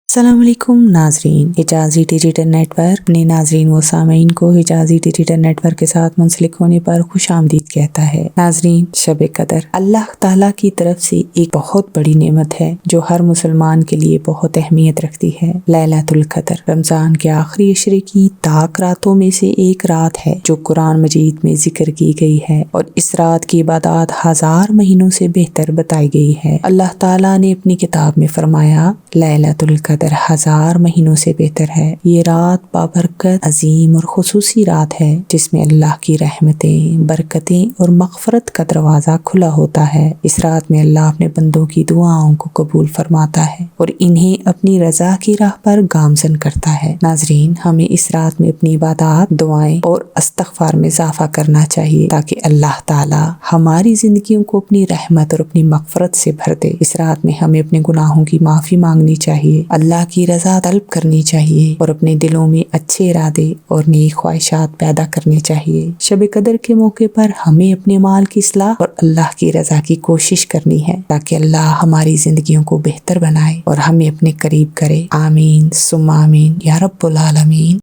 अस्सलाम वालेकुम नाजरीन, हिजाज़ी डिजिटल नेटवर्क अपने नाजरीन व सामीन को हिजाज़ी डिजिटल नेटवर्क के साथ मुंसलिक होने पर खुश आमदीद कहता है। नाजरीन, शब कदर अल्लाह ताला की तरफ से एक बहुत बड़ी नेमत है जो हर मुसलमान के लिए बहुत अहमियत रखती है। लैलतुल क़द्र रमज़ान के आखिरी अशरे की ताक रातों में से एक रात है जो कुरान मजीद में जिक्र की गई है और इस रात की इबादत हजार महीनों से बेहतर बताई गई है। अल्लाह ताला ने अपनी किताब में फरमाया, लैलतुल क़द्र हजार महीनों से बेहतर है। ये रात बाबरकत, अजीम और खुसूसी रात है जिसमें अल्लाह की रहमतें, बरकतें और मग़फ़रत का दरवाज़ा खुला होता है। इस रात में अल्लाह अपने बंदों की दुआओं को कबूल फरमाता है और इन्हें अपनी रज़ा की राह पर गामज़न करता है। नाज़रीन, हमें इस रात में अपनी इबादत, दुआएं और इस्तिग़फ़ार में इज़ाफ़ा करना चाहिए ताकि अल्लाह ताला हमारी ज़िंदगियों को अपनी रहमत और अपनी मग़फ़रत से भर दे। इस रात में हमें अपने गुनाहों की माफ़ी मांगनी चाहिए, अल्लाह की रज़ा तलब करनी चाहिए और अपने दिलों में अच्छे इरादे और नेक ख्वाहिशात पैदा करनी चाहिए। शब कदर के मौके पर हमें अपने माल की इस्लाह और अल्लाह की रज़ा की कोशिश करनी है ताकि अल्लाह हमारी ज़िंदगियों को बेहतर बनाए और हमें अपने करीब करे। आमीन सुम्मा आमीन या रब्बुल आलमीन।